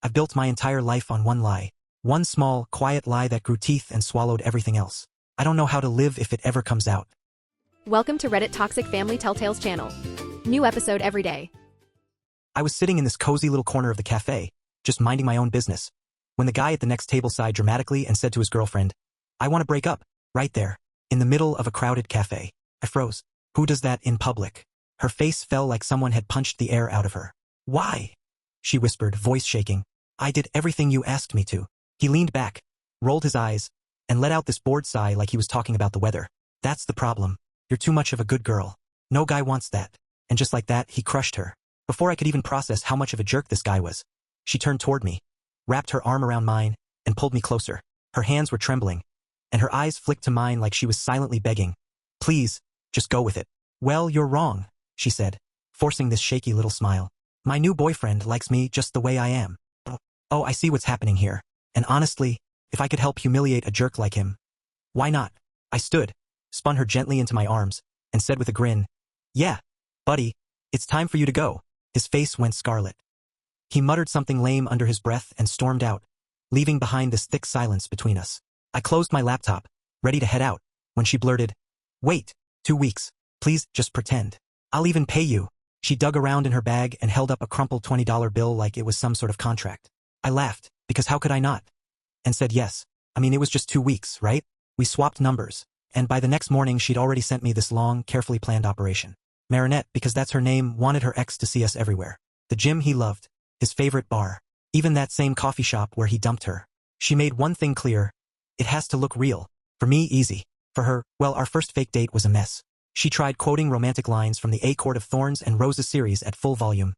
I've built my entire life on one lie. One small, quiet lie that grew teeth and swallowed everything else. I don't know how to live if it ever comes out. Welcome to Reddit Toxic Family Telltales channel. New episode every day. I was sitting in this cozy little corner of the cafe, just minding my own business, when the guy at the next table sighed dramatically and said to his girlfriend, "I want to break up," right there, in the middle of a crowded cafe. I froze. Who does that in public? Her face fell like someone had punched the air out of her. "Why?" she whispered, voice shaking. "I did everything you asked me to." He leaned back, rolled his eyes, and let out this bored sigh like he was talking about the weather. "That's the problem. You're too much of a good girl. No guy wants that." And just like that, he crushed her. Before I could even process how much of a jerk this guy was, she turned toward me, wrapped her arm around mine, and pulled me closer. Her hands were trembling, and her eyes flicked to mine like she was silently begging, "Please, just go with it." "Well, you're wrong," she said, forcing this shaky little smile. "My new boyfriend likes me just the way I am." Oh, I see what's happening here. And honestly, if I could help humiliate a jerk like him, why not? I stood, spun her gently into my arms, and said with a grin, "Yeah, buddy, it's time for you to go." His face went scarlet. He muttered something lame under his breath and stormed out, leaving behind this thick silence between us. I closed my laptop, ready to head out, when she blurted, "Wait, 2 weeks. Please, just pretend. I'll even pay you." She dug around in her bag and held up a crumpled $20 bill like it was some sort of contract. I laughed, because how could I not? And said yes. I mean, it was just 2 weeks, right? We swapped numbers, and by the next morning she'd already sent me this long, carefully planned operation. Marinette, because that's her name, wanted her ex to see us everywhere. The gym he loved, his favorite bar, even that same coffee shop where he dumped her. She made one thing clear: it has to look real. For me, easy. For her, well, our first fake date was a mess. She tried quoting romantic lines from the A Court of Thorns and Roses series at full volume.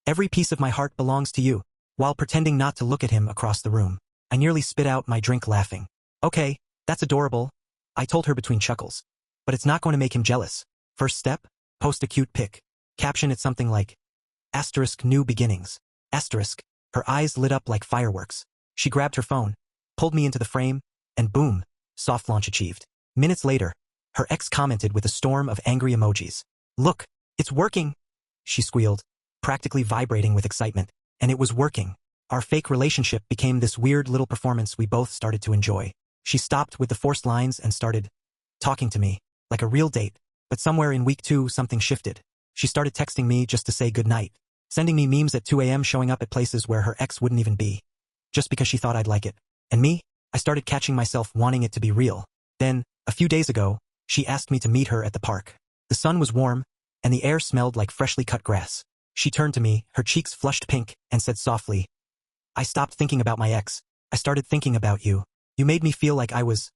"Every piece of my heart belongs to you," while pretending not to look at him across the room. I nearly spit out my drink laughing. "Okay, that's adorable," I told her between chuckles. "But it's not going to make him jealous. First step, post a cute pic. Caption it something like, *new beginnings. *. Her eyes lit up like fireworks. She grabbed her phone, pulled me into the frame, and boom, soft launch achieved. Minutes later, her ex commented with a storm of angry emojis. "Look, it's working," she squealed, practically vibrating with excitement. And it was working. Our fake relationship became this weird little performance we both started to enjoy. She stopped with the forced lines and started talking to me, like a real date. But somewhere in week 2, something shifted. She started texting me just to say goodnight, sending me memes at 2 a.m. showing up at places where her ex wouldn't even be, just because she thought I'd like it. And me, I started catching myself wanting it to be real. Then, a few days ago, she asked me to meet her at the park. The sun was warm, and the air smelled like freshly cut grass. She turned to me, her cheeks flushed pink, and said softly, "I stopped thinking about my ex. I started thinking about you. You made me feel like I was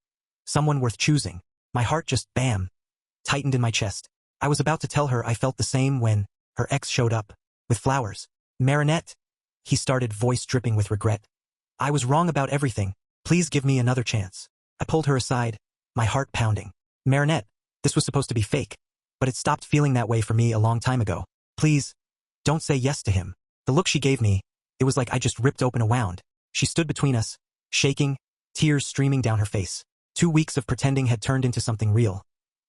someone worth choosing." My heart just, bam, tightened in my chest. I was about to tell her I felt the same when her ex showed up, with flowers. "Marinette," he started, voice dripping with regret. "I was wrong about everything. Please give me another chance." I pulled her aside, my heart pounding. "Marinette, this was supposed to be fake, but it stopped feeling that way for me a long time ago. Please, don't say yes to him." The look she gave me, it was like I just ripped open a wound. She stood between us, shaking, tears streaming down her face. 2 weeks of pretending had turned into something real.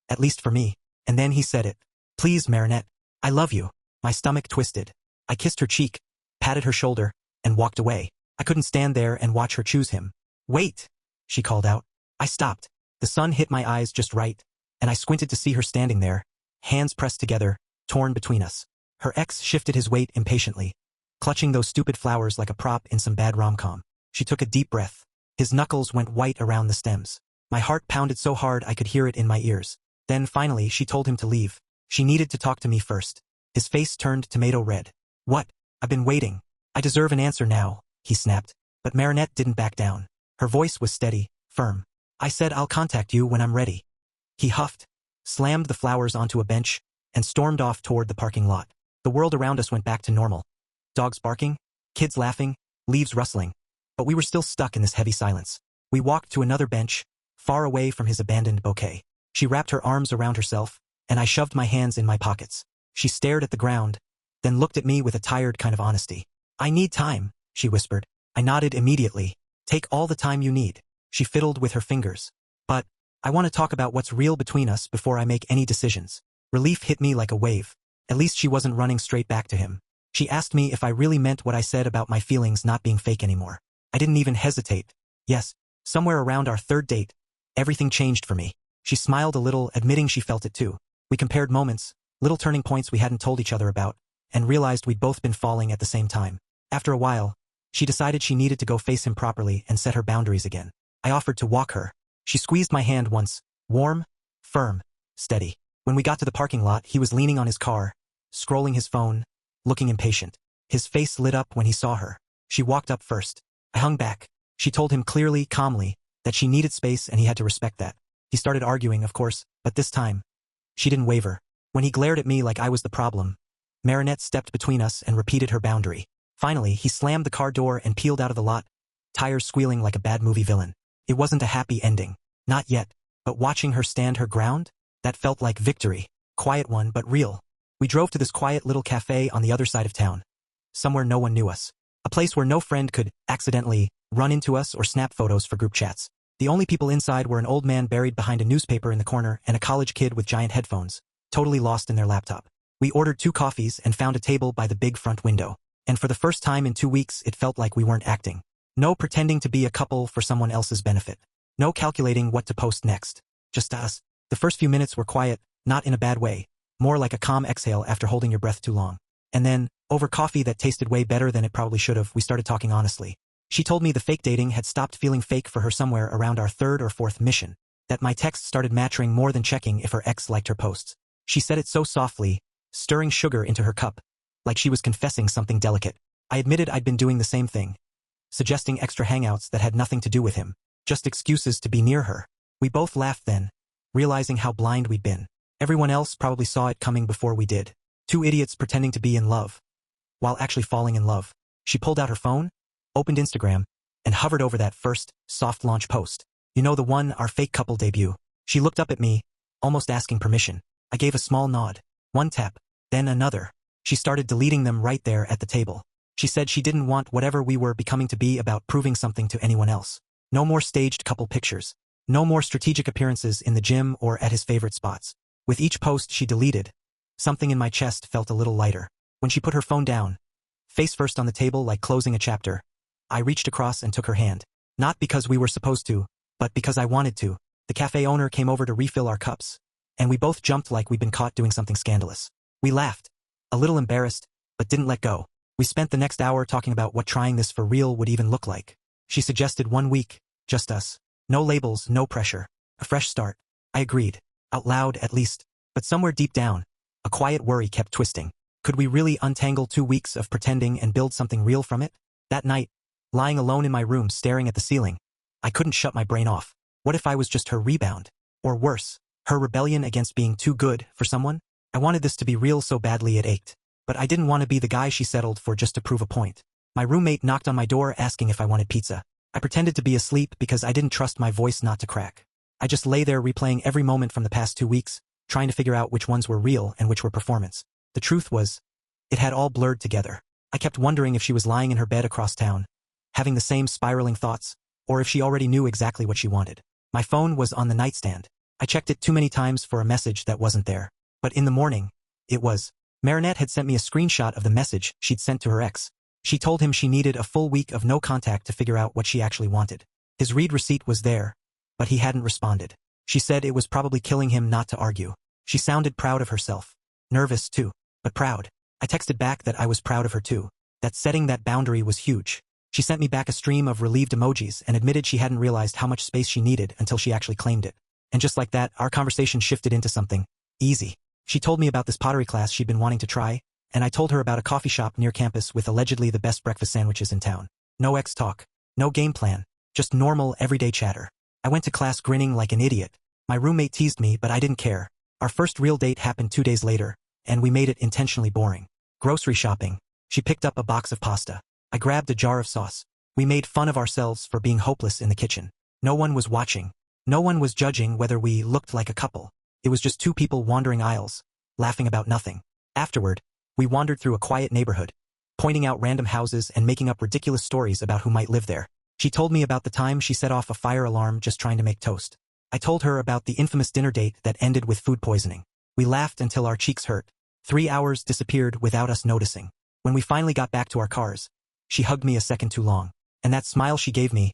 At least for me. And then he said it. "Please, Marinette, I love you." My stomach twisted. I kissed her cheek, patted her shoulder, and walked away. I couldn't stand there and watch her choose him. "Wait," she called out. I stopped. The sun hit my eyes just right, and I squinted to see her standing there, hands pressed together, torn between us. Her ex shifted his weight impatiently, clutching those stupid flowers like a prop in some bad rom-com. She took a deep breath. His knuckles went white around the stems. My heart pounded so hard I could hear it in my ears. Then finally she told him to leave. She needed to talk to me first. His face turned tomato red. "What? I've been waiting. I deserve an answer now," he snapped. But Marinette didn't back down. Her voice was steady, firm. "I said I'll contact you when I'm ready." He huffed, slammed the flowers onto a bench, and stormed off toward the parking lot. The world around us went back to normal. Dogs barking, kids laughing, leaves rustling. But we were still stuck in this heavy silence. We walked to another bench, far away from his abandoned bouquet. She wrapped her arms around herself, and I shoved my hands in my pockets. She stared at the ground, then looked at me with a tired kind of honesty. "I need time," she whispered. I nodded immediately. "Take all the time you need." She fiddled with her fingers. "But I want to talk about what's real between us before I make any decisions." Relief hit me like a wave. At least she wasn't running straight back to him. She asked me if I really meant what I said about my feelings not being fake anymore. I didn't even hesitate. Yes, somewhere around our third date, everything changed for me. She smiled a little, admitting she felt it too. We compared moments, little turning points we hadn't told each other about, and realized we'd both been falling at the same time. After a while, she decided she needed to go face him properly and set her boundaries again. I offered to walk her. She squeezed my hand once, warm, firm, steady. When we got to the parking lot, he was leaning on his car, scrolling his phone, looking impatient. His face lit up when he saw her. She walked up first. I hung back. She told him clearly, calmly, that she needed space and he had to respect that. He started arguing, of course, but this time, she didn't waver. When he glared at me like I was the problem, Marinette stepped between us and repeated her boundary. Finally, he slammed the car door and peeled out of the lot, tires squealing like a bad movie villain. It wasn't a happy ending. Not yet. But watching her stand her ground? That felt like victory. Quiet one, but real. We drove to this quiet little cafe on the other side of town. Somewhere no one knew us. A place where no friend could accidentally run into us or snap photos for group chats. The only people inside were an old man buried behind a newspaper in the corner and a college kid with giant headphones, totally lost in their laptop. We ordered 2 coffees and found a table by the big front window. And for the first time in 2 weeks, it felt like we weren't acting. No pretending to be a couple for someone else's benefit. No calculating what to post next. Just us. The first few minutes were quiet, not in a bad way, more like a calm exhale after holding your breath too long. And then, over coffee that tasted way better than it probably should have, we started talking honestly. She told me the fake dating had stopped feeling fake for her somewhere around our 3rd or 4th mission, that my texts started matching more than checking if her ex liked her posts. She said it so softly, stirring sugar into her cup, like she was confessing something delicate. I admitted I'd been doing the same thing, suggesting extra hangouts that had nothing to do with him, just excuses to be near her. We both laughed then, realizing how blind we'd been. Everyone else probably saw it coming before we did. 2 idiots pretending to be in love, while actually falling in love. She pulled out her phone, opened Instagram, and hovered over that first, soft launch post. You know the one, our fake couple debut. She looked up at me, almost asking permission. I gave a small nod. 1 tap, then another. She started deleting them right there at the table. She said she didn't want whatever we were becoming to be about proving something to anyone else. No more staged couple pictures. No more strategic appearances in the gym or at his favorite spots. With each post she deleted, something in my chest felt a little lighter. When she put her phone down, face first on the table like closing a chapter, I reached across and took her hand. Not because we were supposed to, but because I wanted to. The cafe owner came over to refill our cups, and we both jumped like we'd been caught doing something scandalous. We laughed, a little embarrassed, but didn't let go. We spent the next hour talking about what trying this for real would even look like. She suggested 1 week, just us. No labels, no pressure. A fresh start. I agreed. Out loud, at least. But somewhere deep down, a quiet worry kept twisting. Could we really untangle 2 weeks of pretending and build something real from it? That night, lying alone in my room staring at the ceiling, I couldn't shut my brain off. What if I was just her rebound? Or worse, her rebellion against being too good for someone? I wanted this to be real so badly it ached. But I didn't want to be the guy she settled for just to prove a point. My roommate knocked on my door asking if I wanted pizza. I pretended to be asleep because I didn't trust my voice not to crack. I just lay there replaying every moment from the past 2 weeks, trying to figure out which ones were real and which were performance. The truth was, it had all blurred together. I kept wondering if she was lying in her bed across town, having the same spiraling thoughts, or if she already knew exactly what she wanted. My phone was on the nightstand. I checked it too many times for a message that wasn't there. But in the morning, it was. Marinette had sent me a screenshot of the message she'd sent to her ex. She told him she needed a full week of no contact to figure out what she actually wanted. His read receipt was there, but he hadn't responded. She said it was probably killing him not to argue. She sounded proud of herself. Nervous, too, but proud. I texted back that I was proud of her, too. That setting that boundary was huge. She sent me back a stream of relieved emojis and admitted she hadn't realized how much space she needed until she actually claimed it. And just like that, our conversation shifted into something easy. She told me about this pottery class she'd been wanting to try, and I told her about a coffee shop near campus with allegedly the best breakfast sandwiches in town. No ex talk, no game plan, just normal everyday chatter. I went to class grinning like an idiot. My roommate teased me, but I didn't care. Our first real date happened 2 days later, and we made it intentionally boring. Grocery shopping. She picked up a box of pasta. I grabbed a jar of sauce. We made fun of ourselves for being hopeless in the kitchen. No one was watching. No one was judging whether we looked like a couple. It was just 2 people wandering aisles, laughing about nothing. Afterward, we wandered through a quiet neighborhood, pointing out random houses and making up ridiculous stories about who might live there. She told me about the time she set off a fire alarm just trying to make toast. I told her about the infamous dinner date that ended with food poisoning. We laughed until our cheeks hurt. 3 hours disappeared without us noticing. When we finally got back to our cars, she hugged me a second too long. And that smile she gave me,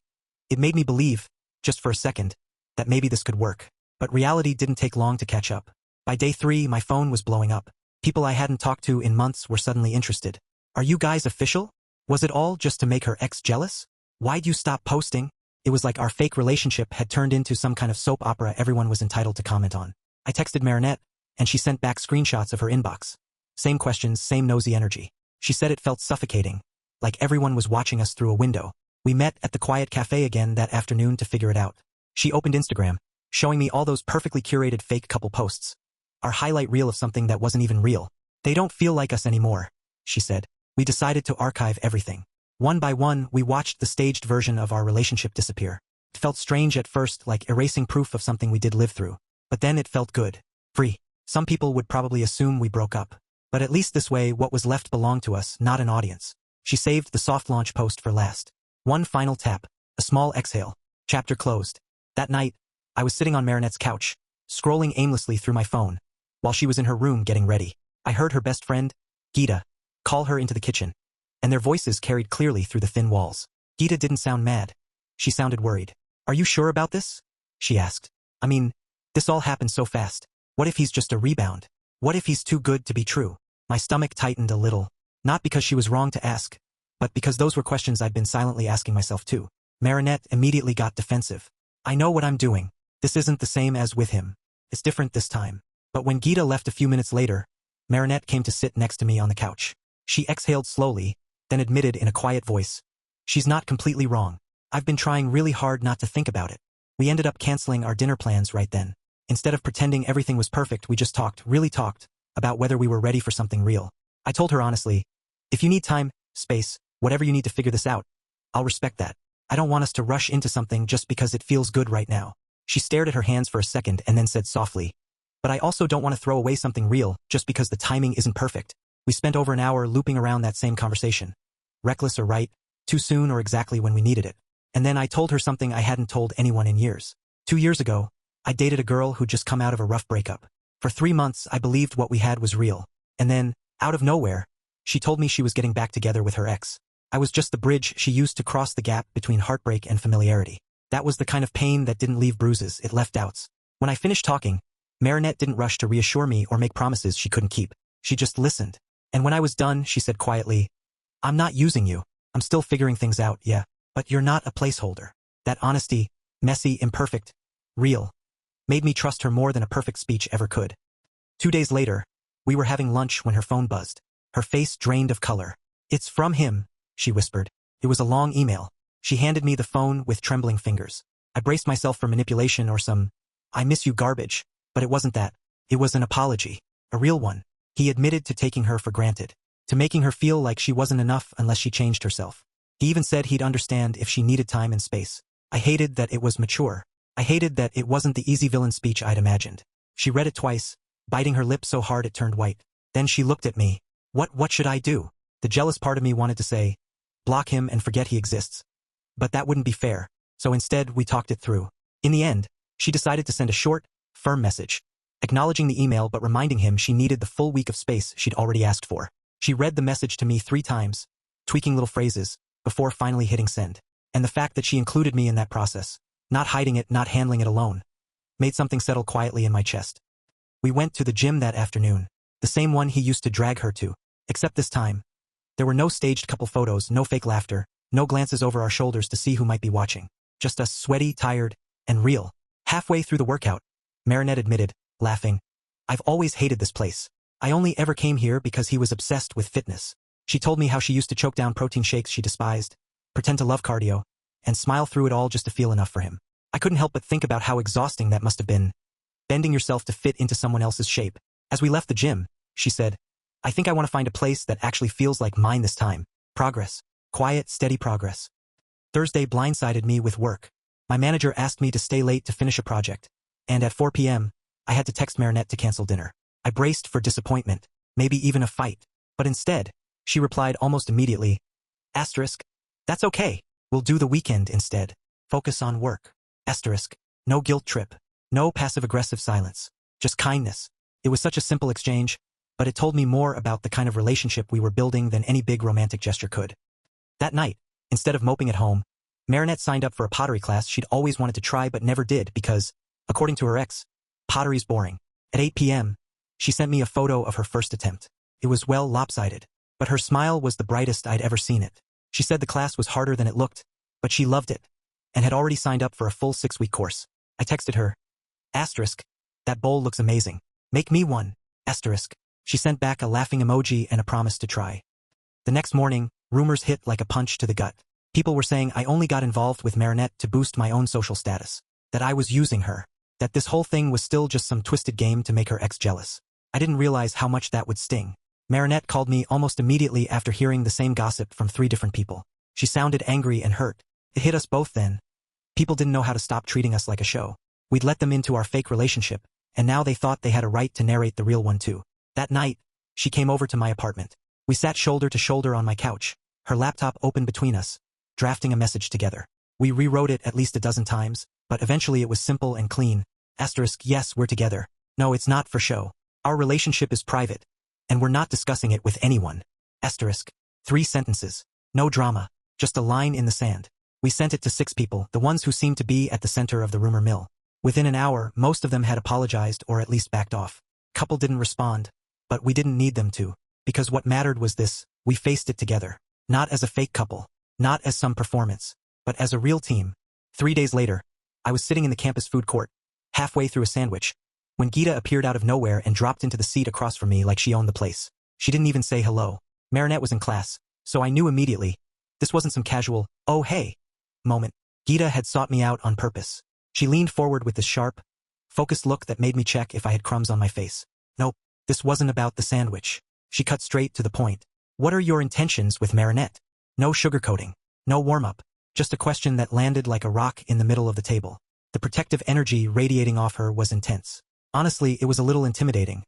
it made me believe, just for a second, that maybe this could work. But reality didn't take long to catch up. By day 3, my phone was blowing up. People I hadn't talked to in months were suddenly interested. Are you guys official? Was it all just to make her ex jealous? Why'd you stop posting? It was like our fake relationship had turned into some kind of soap opera everyone was entitled to comment on. I texted Marinette, and she sent back screenshots of her inbox. Same questions, same nosy energy. She said it felt suffocating, like everyone was watching us through a window. We met at the quiet cafe again that afternoon to figure it out. She opened Instagram, showing me all those perfectly curated fake couple posts. Our highlight reel of something that wasn't even real. They don't feel like us anymore, she said. We decided to archive everything. One by one, we watched the staged version of our relationship disappear. It felt strange at first, like erasing proof of something we did live through. But then it felt good. Free. Some people would probably assume we broke up. But at least this way, what was left belonged to us, not an audience. She saved the soft launch post for last. One final tap. A small exhale. Chapter closed. That night, I was sitting on Marinette's couch, scrolling aimlessly through my phone, while she was in her room getting ready. I heard her best friend, Gita, call her into the kitchen, and their voices carried clearly through the thin walls. Gita didn't sound mad. She sounded worried. Are you sure about this? She asked. I mean, this all happened so fast. What if he's just a rebound? What if he's too good to be true? My stomach tightened a little, not because she was wrong to ask, but because those were questions I'd been silently asking myself too. Marinette immediately got defensive. I know what I'm doing. This isn't the same as with him. It's different this time. But when Gita left a few minutes later, Marinette came to sit next to me on the couch. She exhaled slowly, then admitted in a quiet voice. She's not completely wrong. I've been trying really hard not to think about it. We ended up canceling our dinner plans right then. Instead of pretending everything was perfect, we just talked, really talked, about whether we were ready for something real. I told her honestly, if you need time, space, whatever you need to figure this out, I'll respect that. I don't want us to rush into something just because it feels good right now. She stared at her hands for a second and then said softly, but I also don't want to throw away something real just because the timing isn't perfect. We spent over an hour looping around that same conversation. Reckless or right, too soon or exactly when we needed it. And then I told her something I hadn't told anyone in years. 2 years ago, I dated a girl who'd just come out of a rough breakup. For 3 months, I believed what we had was real. And then, out of nowhere, she told me she was getting back together with her ex. I was just the bridge she used to cross the gap between heartbreak and familiarity. That was the kind of pain that didn't leave bruises, it left doubts. When I finished talking, Marinette didn't rush to reassure me or make promises she couldn't keep. She just listened. And when I was done, she said quietly, I'm not using you. I'm still figuring things out, yeah. But you're not a placeholder. That honesty, messy, imperfect, real, made me trust her more than a perfect speech ever could. 2 days later, we were having lunch when her phone buzzed. Her face drained of color. It's from him, she whispered. It was a long email. She handed me the phone with trembling fingers. I braced myself for manipulation or some, I miss you garbage, but it wasn't that. It was an apology. A real one. He admitted to taking her for granted, to making her feel like she wasn't enough unless she changed herself. He even said he'd understand if she needed time and space. I hated that it was mature. I hated that it wasn't the easy villain speech I'd imagined. She read it twice, biting her lip so hard it turned white. Then she looked at me. What should I do? The jealous part of me wanted to say, block him and forget he exists. But that wouldn't be fair, so instead we talked it through. In the end, she decided to send a short, firm message, acknowledging the email but reminding him she needed the full week of space she'd already asked for. She read the message to me 3 times, tweaking little phrases, before finally hitting send. And the fact that she included me in that process, not hiding it, not handling it alone, made something settle quietly in my chest. We went to the gym that afternoon, the same one he used to drag her to, except this time, there were no staged couple photos, no fake laughter, no glances over our shoulders to see who might be watching. Just us sweaty, tired, and real. Halfway through the workout, Marinette admitted, laughing, I've always hated this place. I only ever came here because he was obsessed with fitness. She told me how she used to choke down protein shakes she despised, pretend to love cardio, and smile through it all just to feel enough for him. I couldn't help but think about how exhausting that must have been, bending yourself to fit into someone else's shape. As we left the gym, she said, I think I want to find a place that actually feels like mine this time. Progress. Quiet, steady progress. Thursday blindsided me with work. My manager asked me to stay late to finish a project, and at 4 p.m., I had to text Marinette to cancel dinner. I braced for disappointment, maybe even a fight, but instead, she replied almost immediately, Asterisk, that's okay. We'll do the weekend instead. Focus on work. Asterisk, no guilt trip. No passive-aggressive silence. Just kindness. It was such a simple exchange, but it told me more about the kind of relationship we were building than any big romantic gesture could. That night, instead of moping at home, Marinette signed up for a pottery class she'd always wanted to try but never did because, according to her ex, pottery's boring. At 8 p.m., she sent me a photo of her first attempt. It was well lopsided, but her smile was the brightest I'd ever seen it. She said the class was harder than it looked, but she loved it, and had already signed up for a full 6-week course. I texted her, asterisk, that bowl looks amazing. Make me one, asterisk. She sent back a laughing emoji and a promise to try. The next morning, rumors hit like a punch to the gut. People were saying I only got involved with Marinette to boost my own social status, that I was using her, that this whole thing was still just some twisted game to make her ex jealous. I didn't realize how much that would sting. Marinette called me almost immediately after hearing the same gossip from 3 different people. She sounded angry and hurt. It hit us both then. People didn't know how to stop treating us like a show. We'd let them into our fake relationship, and now they thought they had a right to narrate the real one too. That night, she came over to my apartment. We sat shoulder to shoulder on my couch, her laptop open between us, drafting a message together. We rewrote it at least a dozen times, but eventually it was simple and clean. Asterisk, yes, we're together. No, it's not for show. Our relationship is private, and we're not discussing it with anyone. Asterisk. 3 sentences. No drama. Just a line in the sand. We sent it to 6 people, the ones who seemed to be at the center of the rumor mill. Within an hour, most of them had apologized or at least backed off. Couple didn't respond, but we didn't need them to, because what mattered was this: we faced it together. Not as a fake couple, not as some performance, but as a real team. 3 days later, I was sitting in the campus food court, halfway through a sandwich, when Gita appeared out of nowhere and dropped into the seat across from me like she owned the place. She didn't even say hello. Marinette was in class, so I knew immediately this wasn't some casual, oh hey, moment. Gita had sought me out on purpose. She leaned forward with this sharp, focused look that made me check if I had crumbs on my face. Nope, this wasn't about the sandwich. She cut straight to the point. What are your intentions with Marinette? No sugarcoating, no warm-up, just a question that landed like a rock in the middle of the table. The protective energy radiating off her was intense. Honestly, it was a little intimidating,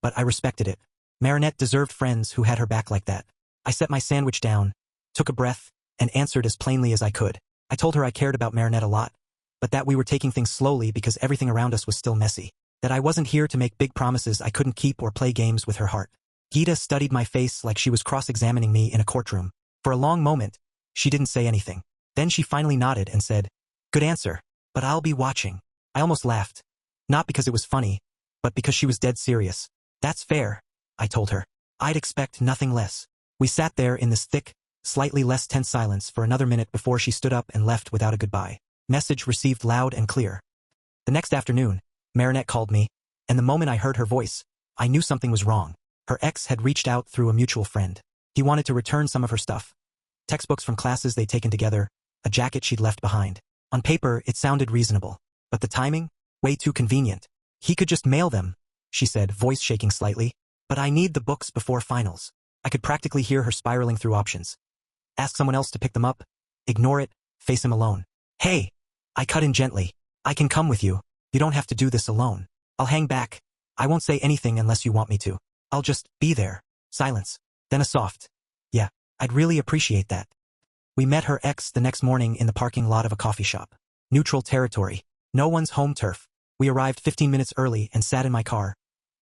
but I respected it. Marinette deserved friends who had her back like that. I set my sandwich down, took a breath, and answered as plainly as I could. I told her I cared about Marinette a lot, but that we were taking things slowly because everything around us was still messy. That I wasn't here to make big promises I couldn't keep or play games with her heart. Gita studied my face like she was cross-examining me in a courtroom. For a long moment, she didn't say anything. Then she finally nodded and said, "Good answer, but I'll be watching." I almost laughed. Not because it was funny, but because she was dead serious. "That's fair," I told her. "I'd expect nothing less." We sat there in this thick, slightly less tense silence for another minute before she stood up and left without a goodbye. Message received loud and clear. The next afternoon, Marinette called me, and the moment I heard her voice, I knew something was wrong. Her ex had reached out through a mutual friend. He wanted to return some of her stuff. Textbooks from classes they'd taken together, a jacket she'd left behind. On paper, it sounded reasonable. But the timing? Way too convenient. He could just mail them, she said, voice shaking slightly. But I need the books before finals. I could practically hear her spiraling through options. Ask someone else to pick them up. Ignore it. Face him alone. Hey! I cut in gently. I can come with you. You don't have to do this alone. I'll hang back. I won't say anything unless you want me to. I'll just be there. Silence. Then a soft, "Yeah, I'd really appreciate that." We met her ex the next morning in the parking lot of a coffee shop. Neutral territory. No one's home turf. We arrived 15 minutes early and sat in my car,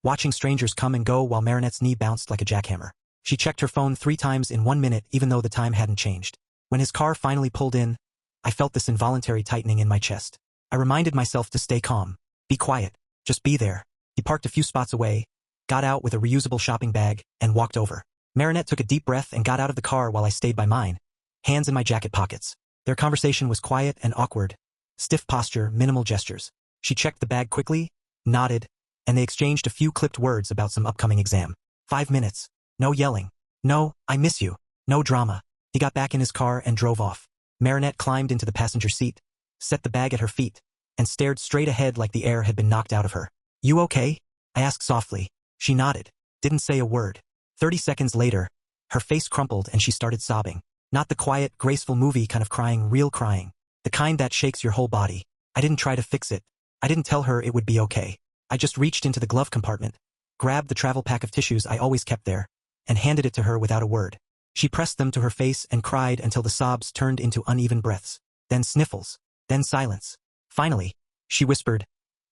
watching strangers come and go while Marinette's knee bounced like a jackhammer. She checked her phone 3 times in 1 minute even though the time hadn't changed. When his car finally pulled in, I felt this involuntary tightening in my chest. I reminded myself to stay calm. Be quiet. Just be there. He parked a few spots away, got out with a reusable shopping bag, and walked over. Marinette took a deep breath and got out of the car while I stayed by mine, hands in my jacket pockets. Their conversation was quiet and awkward. Stiff posture, minimal gestures. She checked the bag quickly, nodded, and they exchanged a few clipped words about some upcoming exam. 5 minutes. No yelling. No, I miss you. No drama. He got back in his car and drove off. Marinette climbed into the passenger seat, set the bag at her feet, and stared straight ahead like the air had been knocked out of her. "You okay?" I asked softly. She nodded. Didn't say a word. 30 seconds later, her face crumpled and she started sobbing. Not the quiet, graceful movie kind of crying, real crying. The kind that shakes your whole body. I didn't try to fix it. I didn't tell her it would be okay. I just reached into the glove compartment, grabbed the travel pack of tissues I always kept there, and handed it to her without a word. She pressed them to her face and cried until the sobs turned into uneven breaths. Then sniffles. Then silence. Finally, she whispered,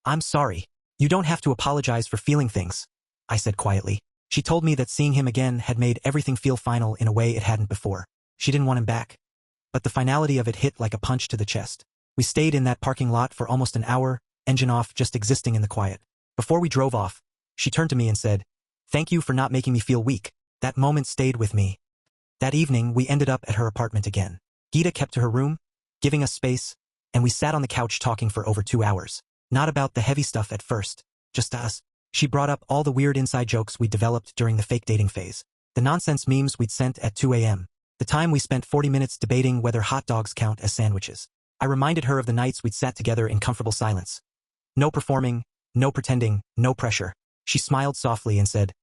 "I'm sorry. You don't have to apologize for feeling things," I said quietly. She told me that seeing him again had made everything feel final in a way it hadn't before. She didn't want him back. But the finality of it hit like a punch to the chest. We stayed in that parking lot for almost an hour, engine off, just existing in the quiet. Before we drove off, she turned to me and said, "Thank you for not making me feel weak." That moment stayed with me. That evening, we ended up at her apartment again. Geeta kept to her room, giving us space, and we sat on the couch talking for over 2 hours. Not about the heavy stuff at first, just us. She brought up all the weird inside jokes we developed during the fake dating phase. The nonsense memes we'd sent at 2 a.m. The time we spent 40 minutes debating whether hot dogs count as sandwiches. I reminded her of the nights we'd sat together in comfortable silence. No performing, no pretending, no pressure. She smiled softly and said,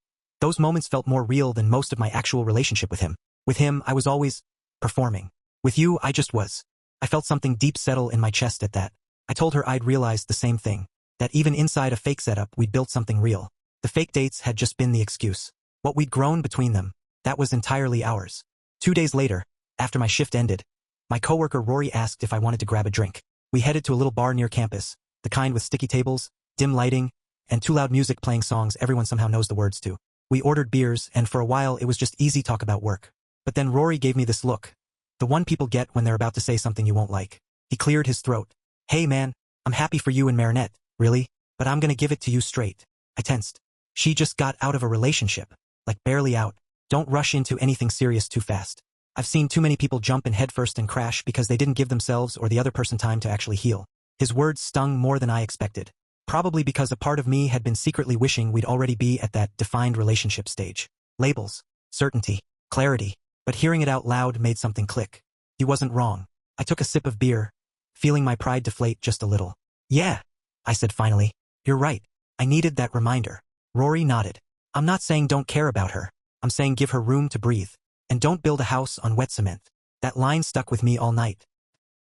"Those moments felt more real than most of my actual relationship with him. With him, I was always performing. With you, I just was." I felt something deep settle in my chest at that. I told her I'd realized the same thing. That even inside a fake setup, we'd built something real. The fake dates had just been the excuse. What we'd grown between them, that was entirely ours. 2 days later, after my shift ended, my coworker Rory asked if I wanted to grab a drink. We headed to a little bar near campus, the kind with sticky tables, dim lighting, and too loud music playing songs everyone somehow knows the words to. We ordered beers, and for a while it was just easy talk about work. But then Rory gave me this look. The one people get when they're about to say something you won't like. He cleared his throat. "Hey man, I'm happy for you and Marinette, really, but I'm gonna give it to you straight." I tensed. She just got out of a relationship. Like barely out. Don't rush into anything serious too fast. I've seen too many people jump in headfirst and crash because they didn't give themselves or the other person time to actually heal. His words stung more than I expected. Probably because a part of me had been secretly wishing we'd already be at that defined relationship stage. Labels, certainty, clarity. But hearing it out loud made something click. He wasn't wrong. I took a sip of beer, feeling my pride deflate just a little. "Yeah," I said finally. "You're right. I needed that reminder." Rory nodded. "I'm not saying don't care about her. I'm saying give her room to breathe. And don't build a house on wet cement." That line stuck with me all night.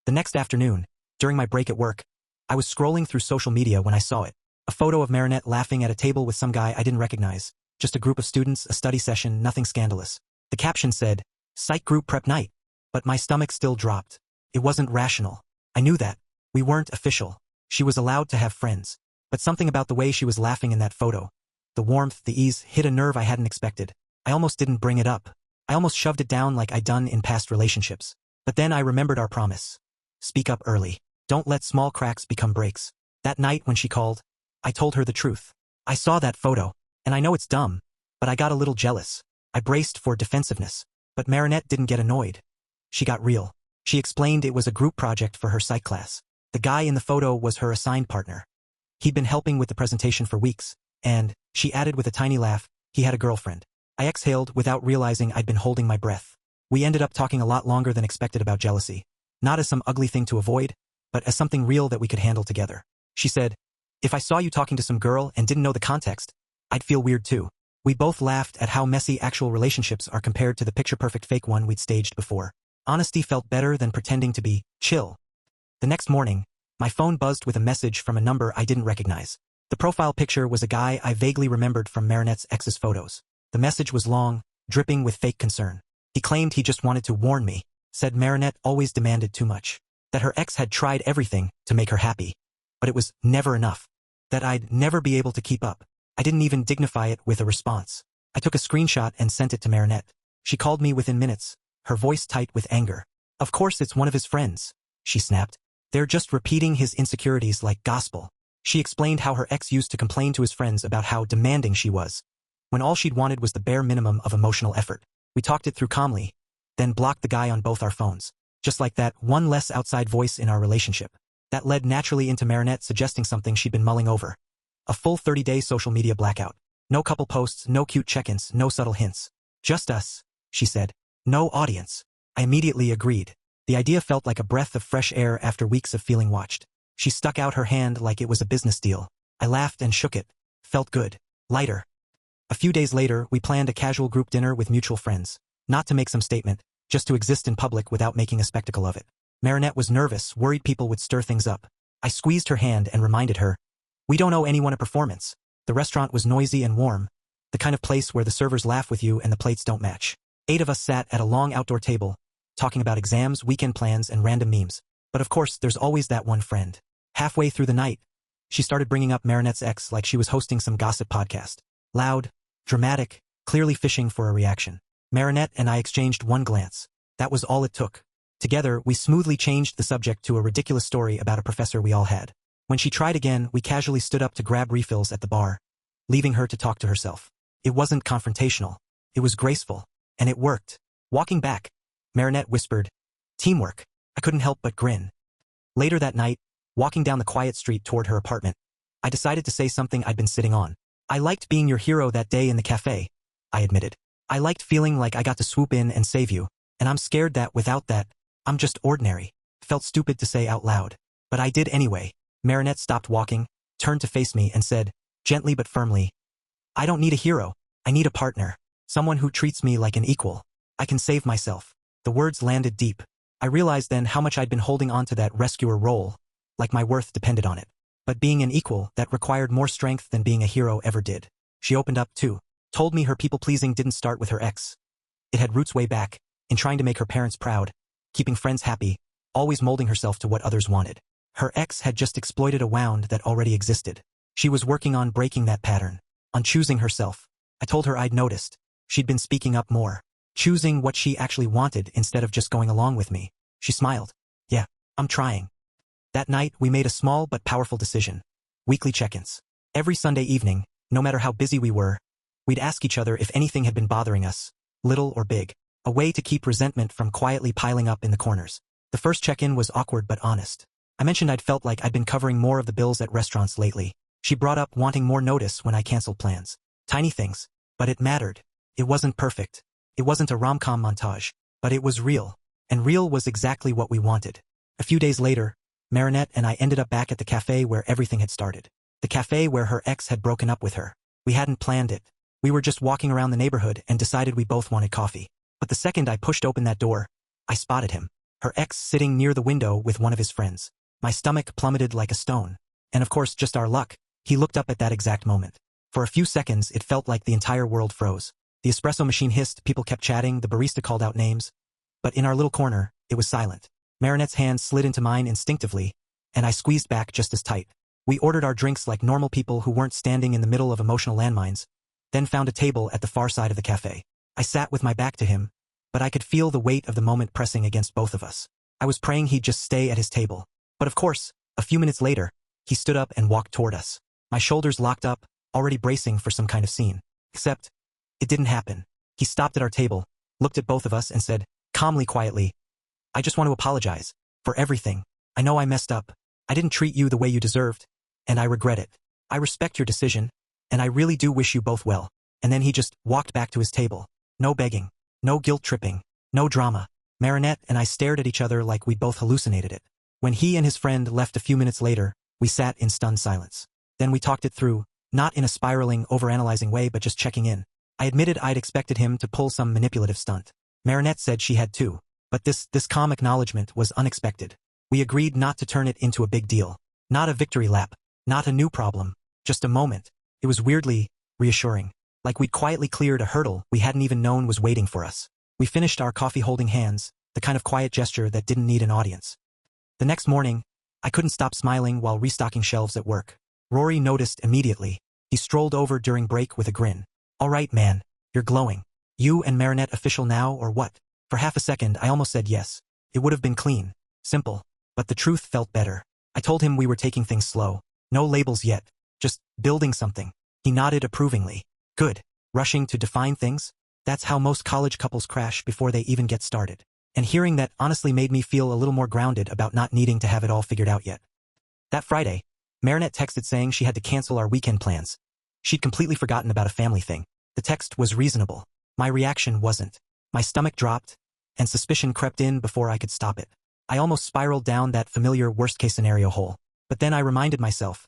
The next afternoon, during my break at work, I was scrolling through social media when I saw it. A photo of Marinette laughing at a table with some guy I didn't recognize. Just a group of students, a study session, nothing scandalous. The caption said, "Psych group prep night." But my stomach still dropped. It wasn't rational. I knew that. We weren't official. She was allowed to have friends. But something about the way she was laughing in that photo, the warmth, the ease, hit a nerve I hadn't expected. I almost didn't bring it up. I almost shoved it down like I'd done in past relationships. But then I remembered our promise. Speak up early. Don't let small cracks become breaks. That night when she called, I told her the truth. I saw that photo, and I know it's dumb, but I got a little jealous. I braced for defensiveness. But Marinette didn't get annoyed. She got real. She explained it was a group project for her psych class. The guy in the photo was her assigned partner. He'd been helping with the presentation for weeks, and, she added with a tiny laugh, he had a girlfriend. I exhaled without realizing I'd been holding my breath. We ended up talking a lot longer than expected about jealousy. Not as some ugly thing to avoid, but as something real that we could handle together. She said, "If I saw you talking to some girl and didn't know the context, I'd feel weird too." We both laughed at how messy actual relationships are compared to the picture-perfect fake one we'd staged before. Honesty felt better than pretending to be chill. The next morning, my phone buzzed with a message from a number I didn't recognize. The profile picture was a guy I vaguely remembered from Marinette's ex's photos. The message was long, dripping with fake concern. He claimed he just wanted to warn me, said Marinette always demanded too much, that her ex had tried everything to make her happy, but it was never enough, that I'd never be able to keep up. I didn't even dignify it with a response. I took a screenshot and sent it to Marinette. She called me within minutes, her voice tight with anger. "Of course it's one of his friends," she snapped. "They're just repeating his insecurities like gospel." She explained how her ex used to complain to his friends about how demanding she was, when all she'd wanted was the bare minimum of emotional effort. We talked it through calmly, then blocked the guy on both our phones. Just like that, one less outside voice in our relationship. That led naturally into Marinette suggesting something she'd been mulling over. A full 30-day social media blackout. No couple posts, no cute check-ins, no subtle hints. Just us, she said. No audience. I immediately agreed. The idea felt like a breath of fresh air after weeks of feeling watched. She stuck out her hand like it was a business deal. I laughed and shook it. Felt good. Lighter. A few days later, we planned a casual group dinner with mutual friends. Not to make some statement, just to exist in public without making a spectacle of it. Marinette was nervous, worried people would stir things up. I squeezed her hand and reminded her, "We don't owe anyone a performance." The restaurant was noisy and warm, the kind of place where the servers laugh with you and the plates don't match. 8 of us sat at a long outdoor table, talking about exams, weekend plans, and random memes. But of course, there's always that one friend. Halfway through the night, she started bringing up Marinette's ex like she was hosting some gossip podcast. Loud, dramatic, clearly fishing for a reaction. Marinette and I exchanged one glance. That was all it took. Together, we smoothly changed the subject to a ridiculous story about a professor we all had. When she tried again, we casually stood up to grab refills at the bar, leaving her to talk to herself. It wasn't confrontational. It was graceful. And it worked. Walking back, Marinette whispered, "Teamwork." I couldn't help but grin. Later that night, walking down the quiet street toward her apartment, I decided to say something I'd been sitting on. "I liked being your hero that day in the cafe," I admitted. "I liked feeling like I got to swoop in and save you, and I'm scared that without that, I'm just ordinary." Felt stupid to say out loud, but I did anyway. Marinette stopped walking, turned to face me and said, gently but firmly, "I don't need a hero. I need a partner. Someone who treats me like an equal. I can save myself." The words landed deep. I realized then how much I'd been holding on to that rescuer role, like my worth depended on it. But being an equal, that required more strength than being a hero ever did. She opened up too, told me her people-pleasing didn't start with her ex. It had roots way back, in trying to make her parents proud, keeping friends happy, always molding herself to what others wanted. Her ex had just exploited a wound that already existed. She was working on breaking that pattern, on choosing herself. I told her I'd noticed. She'd been speaking up more, choosing what she actually wanted instead of just going along with me. She smiled. "Yeah, I'm trying." That night, we made a small but powerful decision. Weekly check-ins. Every Sunday evening, no matter how busy we were, we'd ask each other if anything had been bothering us, little or big, a way to keep resentment from quietly piling up in the corners. The first check-in was awkward but honest. I mentioned I'd felt like I'd been covering more of the bills at restaurants lately. She brought up wanting more notice when I canceled plans. Tiny things, but it mattered. It wasn't perfect. It wasn't a rom-com montage, but it was real. And real was exactly what we wanted. A few days later, Marinette and I ended up back at the cafe where everything had started. The cafe where her ex had broken up with her. We hadn't planned it. We were just walking around the neighborhood and decided we both wanted coffee. But the second I pushed open that door, I spotted him. Her ex sitting near the window with one of his friends. My stomach plummeted like a stone. And of course, just our luck, he looked up at that exact moment. For a few seconds, it felt like the entire world froze. The espresso machine hissed, people kept chatting, the barista called out names. But in our little corner, it was silent. Marinette's hand slid into mine instinctively, and I squeezed back just as tight. We ordered our drinks like normal people who weren't standing in the middle of emotional landmines, then found a table at the far side of the cafe. I sat with my back to him, but I could feel the weight of the moment pressing against both of us. I was praying he'd just stay at his table. But of course, a few minutes later, he stood up and walked toward us. My shoulders locked up, already bracing for some kind of scene. Except, it didn't happen. He stopped at our table, looked at both of us and said, calmly, quietly, "I just want to apologize for everything. I know I messed up. I didn't treat you the way you deserved, and I regret it. I respect your decision, and I really do wish you both well." And then he just walked back to his table. No begging, no guilt-tripping, no drama. Marinette and I stared at each other like we'd both hallucinated it. When he and his friend left a few minutes later, we sat in stunned silence. Then we talked it through, not in a spiraling, overanalyzing way but just checking in. I admitted I'd expected him to pull some manipulative stunt. Marinette said she had too. But this calm acknowledgement was unexpected. We agreed not to turn it into a big deal. Not a victory lap. Not a new problem. Just a moment. It was weirdly reassuring. Like we'd quietly cleared a hurdle we hadn't even known was waiting for us. We finished our coffee holding hands, the kind of quiet gesture that didn't need an audience. The next morning, I couldn't stop smiling while restocking shelves at work. Rory noticed immediately. He strolled over during break with a grin. "All right, man. You're glowing. You and Marinette official now or what?" For half a second, I almost said yes. It would have been clean, simple, but the truth felt better. I told him we were taking things slow. No labels yet. Just building something. He nodded approvingly. Good. Rushing to define things? That's how most college couples crash before they even get started. And hearing that honestly made me feel a little more grounded about not needing to have it all figured out yet. That Friday, Marinette texted saying she had to cancel our weekend plans. She'd completely forgotten about a family thing. The text was reasonable. My reaction wasn't. My stomach dropped, and suspicion crept in before I could stop it. I almost spiraled down that familiar worst-case scenario hole. But then I reminded myself.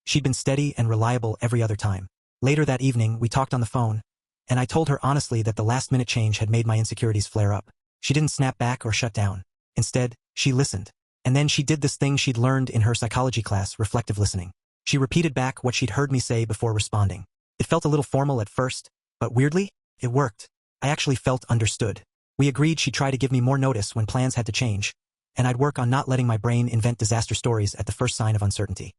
She'd been steady and reliable every other time. Later that evening, we talked on the phone, and I told her honestly that the last-minute change had made my insecurities flare up. She didn't snap back or shut down. Instead, she listened. And then she did this thing she'd learned in her psychology class, reflective listening. She repeated back what she'd heard me say before responding. It felt a little formal at first, but weirdly, it worked. I actually felt understood. We agreed she'd try to give me more notice when plans had to change, and I'd work on not letting my brain invent disaster stories at the first sign of uncertainty.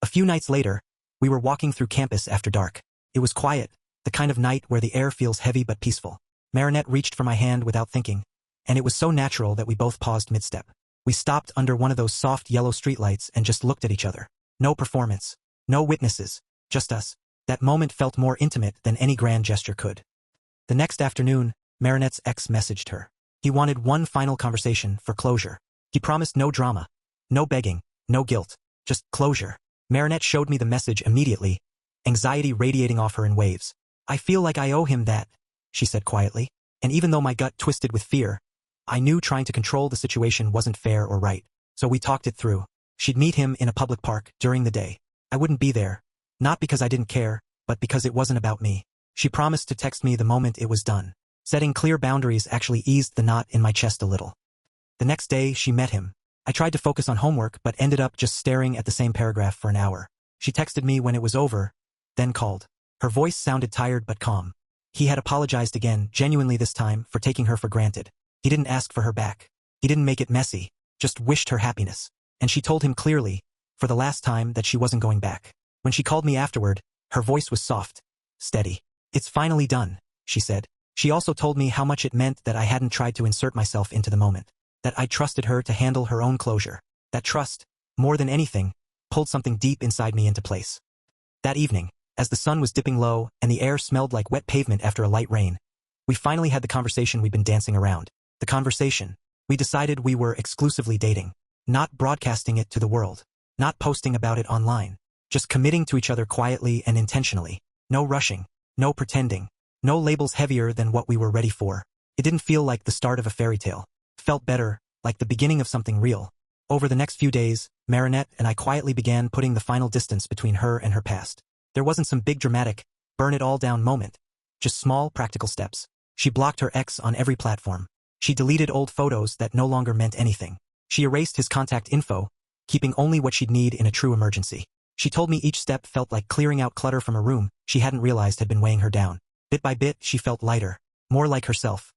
A few nights later, we were walking through campus after dark. It was quiet, the the kind of night where the air feels heavy but peaceful. Marinette reached for my hand without thinking, and it was so natural that we both paused mid-step. We stopped under one of those soft yellow streetlights and just looked at each other. No performance. No witnesses. Just us. That moment felt more intimate than any grand gesture could. The next afternoon, Marinette's ex messaged her. He wanted one final conversation for closure. He promised no drama. No begging. No guilt. Just closure. Marinette showed me the message immediately, anxiety radiating off her in waves. I feel like I owe him that, she said quietly, and even though my gut twisted with fear, I knew trying to control the situation wasn't fair or right. So we talked it through. She'd meet him in a public park during the day. I wouldn't be there. Not because I didn't care, but because it wasn't about me. She promised to text me the moment it was done. Setting clear boundaries actually eased the knot in my chest a little. The next day, she met him. I tried to focus on homework but ended up just staring at the same paragraph for an hour. She texted me when it was over, then called. Her voice sounded tired but calm. He had apologized again, genuinely this time, for taking her for granted. He didn't ask for her back. He didn't make it messy, just wished her happiness. And she told him clearly, for the last time, that she wasn't going back. When she called me afterward, her voice was soft, steady. It's finally done, she said. She also told me how much it meant that I hadn't tried to insert myself into the moment, that I trusted her to handle her own closure. That trust, more than anything, pulled something deep inside me into place. That evening, as the sun was dipping low and the air smelled like wet pavement after a light rain, we finally had the conversation we'd been dancing around. The conversation. We decided we were exclusively dating, not broadcasting it to the world, not posting about it online, just committing to each other quietly and intentionally. No rushing, no pretending, no labels heavier than what we were ready for. It didn't feel like the start of a fairy tale. It felt better, like the beginning of something real. Over the next few days, Marinette and I quietly began putting the final distance between her and her past. There wasn't some big dramatic, burn-it-all-down moment, just small, practical steps. She blocked her ex on every platform. She deleted old photos that no longer meant anything. She erased his contact info, keeping only what she'd need in a true emergency. She told me each step felt like clearing out clutter from a room she hadn't realized had been weighing her down. Bit by bit, she felt lighter, more like herself.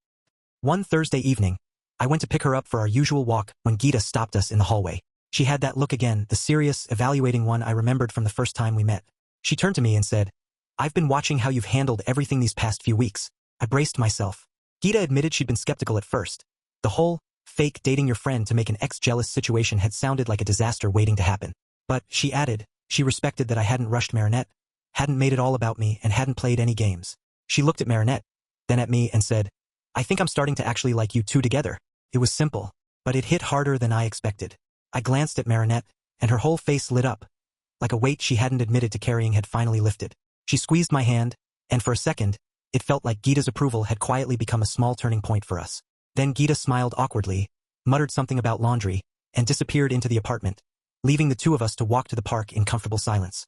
One Thursday evening, I went to pick her up for our usual walk when Geeta stopped us in the hallway. She had that look again, the serious, evaluating one I remembered from the first time we met. She turned to me and said, "I've been watching how you've handled everything these past few weeks." I braced myself. Geeta admitted she'd been skeptical at first. The whole, fake dating your friend to make an ex-jealous situation had sounded like a disaster waiting to happen. But, she added, she respected that I hadn't rushed Marinette, hadn't made it all about me, and hadn't played any games. She looked at Marinette, then at me and said, "I think I'm starting to actually like you two together." It was simple, but it hit harder than I expected. I glanced at Marinette, and her whole face lit up, like a weight she hadn't admitted to carrying had finally lifted. She squeezed my hand, and for a second, it felt like Geeta's approval had quietly become a small turning point for us. Then Geeta smiled awkwardly, muttered something about laundry, and disappeared into the apartment, leaving the two of us to walk to the park in comfortable silence.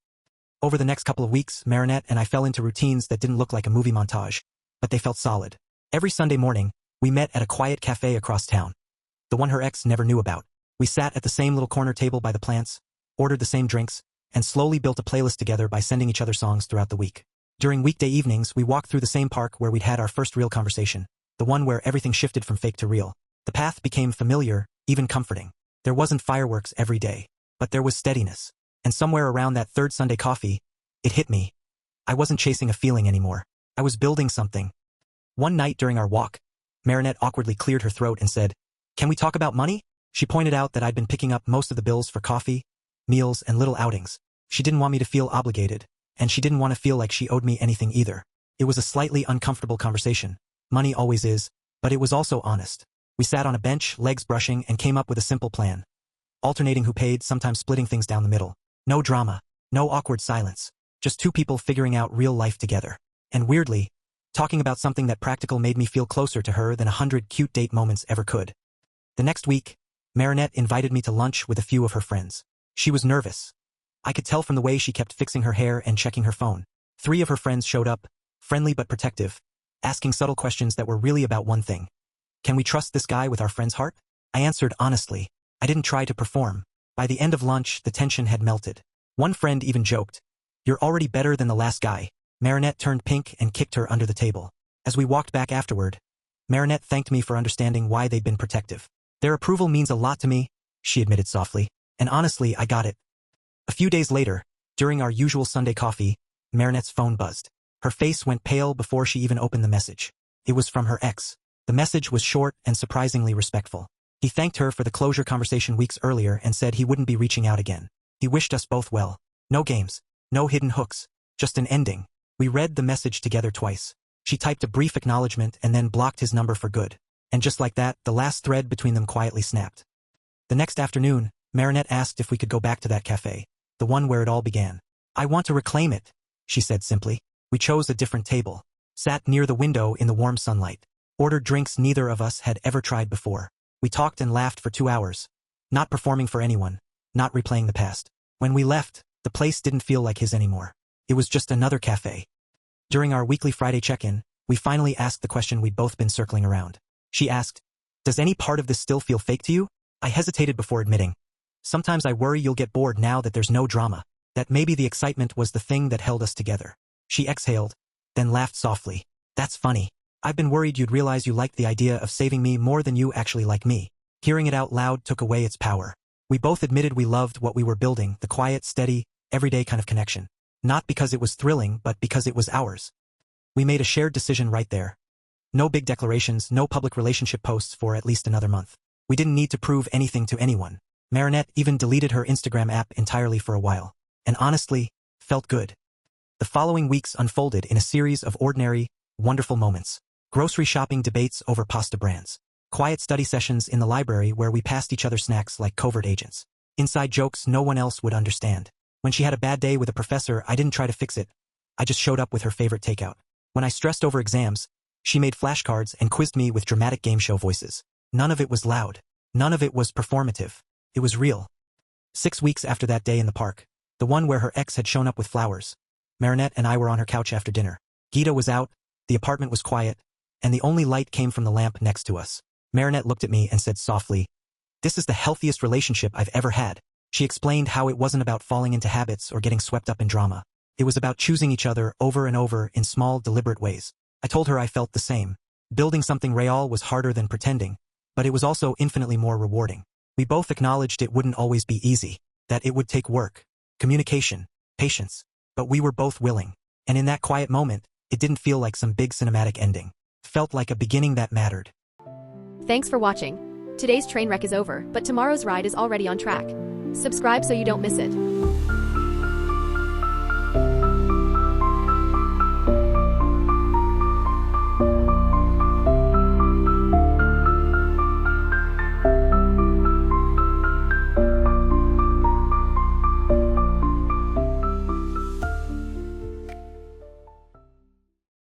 Over the next couple of weeks, Marinette and I fell into routines that didn't look like a movie montage, but they felt solid. Every Sunday morning, we met at a quiet cafe across town, the one her ex never knew about. We sat at the same little corner table by the plants, ordered the same drinks, and slowly built a playlist together by sending each other songs throughout the week. During weekday evenings, we walked through the same park where we'd had our first real conversation, the one where everything shifted from fake to real. The path became familiar, even comforting. There wasn't fireworks every day, but there was steadiness. And somewhere around that third Sunday coffee, it hit me. I wasn't chasing a feeling anymore. I was building something. One night during our walk, Marinette awkwardly cleared her throat and said, "Can we talk about money?" She pointed out that I'd been picking up most of the bills for coffee, meals, and little outings. She didn't want me to feel obligated, and she didn't want to feel like she owed me anything either. It was a slightly uncomfortable conversation. Money always is, but it was also honest. We sat on a bench, legs brushing, and came up with a simple plan. Alternating who paid, sometimes splitting things down the middle. No drama, no awkward silence. Just two people figuring out real life together. And weirdly, talking about something that practical made me feel closer to her than 100 cute date moments ever could. The next week, Marinette invited me to lunch with a few of her friends. She was nervous. I could tell from the way she kept fixing her hair and checking her phone. 3 of her friends showed up, friendly but protective, asking subtle questions that were really about one thing. Can we trust this guy with our friend's heart? I answered honestly. I didn't try to perform. By the end of lunch, the tension had melted. One friend even joked, "You're already better than the last guy." Marinette turned pink and kicked her under the table. As we walked back afterward, Marinette thanked me for understanding why they'd been protective. "Their approval means a lot to me," she admitted softly. And honestly, I got it. A few days later, during our usual Sunday coffee, Marinette's phone buzzed. Her face went pale before she even opened the message. It was from her ex. The message was short and surprisingly respectful. He thanked her for the closure conversation weeks earlier and said he wouldn't be reaching out again. He wished us both well. No games. No hidden hooks. Just an ending. We read the message together twice. She typed a brief acknowledgement and then blocked his number for good. And just like that, the last thread between them quietly snapped. The next afternoon, Marinette asked if we could go back to that cafe, the one where it all began. I want to reclaim it, she said simply. We chose a different table, sat near the window in the warm sunlight, ordered drinks neither of us had ever tried before. We talked and laughed for 2 hours, not performing for anyone, not replaying the past. When we left, the place didn't feel like his anymore. It was just another cafe. During our weekly Friday check-in, we finally asked the question we'd both been circling around. She asked, "Does any part of this still feel fake to you?" I hesitated before admitting. Sometimes I worry you'll get bored now that there's no drama, that maybe the excitement was the thing that held us together. She exhaled, then laughed softly. That's funny. I've been worried you'd realize you liked the idea of saving me more than you actually like me. Hearing it out loud took away its power. We both admitted we loved what we were building, the quiet, steady, everyday kind of connection. Not because it was thrilling, but because it was ours. We made a shared decision right there. No big declarations, no public relationship posts for at least another month. We didn't need to prove anything to anyone. Marinette even deleted her Instagram app entirely for a while. And honestly, felt good. The following weeks unfolded in a series of ordinary, wonderful moments. Grocery shopping debates over pasta brands. Quiet study sessions in the library where we passed each other snacks like covert agents. Inside jokes no one else would understand. When she had a bad day with a professor, I didn't try to fix it. I just showed up with her favorite takeout. When I stressed over exams, she made flashcards and quizzed me with dramatic game show voices. None of it was loud. None of it was performative. It was real. 6 weeks after that day in the park, the one where her ex had shown up with flowers, Marinette and I were on her couch after dinner. Gita was out, the apartment was quiet, and the only light came from the lamp next to us. Marinette looked at me and said softly, "This is the healthiest relationship I've ever had." She explained how it wasn't about falling into habits or getting swept up in drama. It was about choosing each other over and over in small, deliberate ways. I told her I felt the same. Building something real was harder than pretending, but it was also infinitely more rewarding. We both acknowledged it wouldn't always be easy, that it would take work, communication, patience, but we were both willing. And in that quiet moment, it didn't feel like some big cinematic ending. It felt like a beginning that mattered. Thanks for watching. Today's train wreck is over, but tomorrow's ride is already on track. Subscribe so you don't miss it.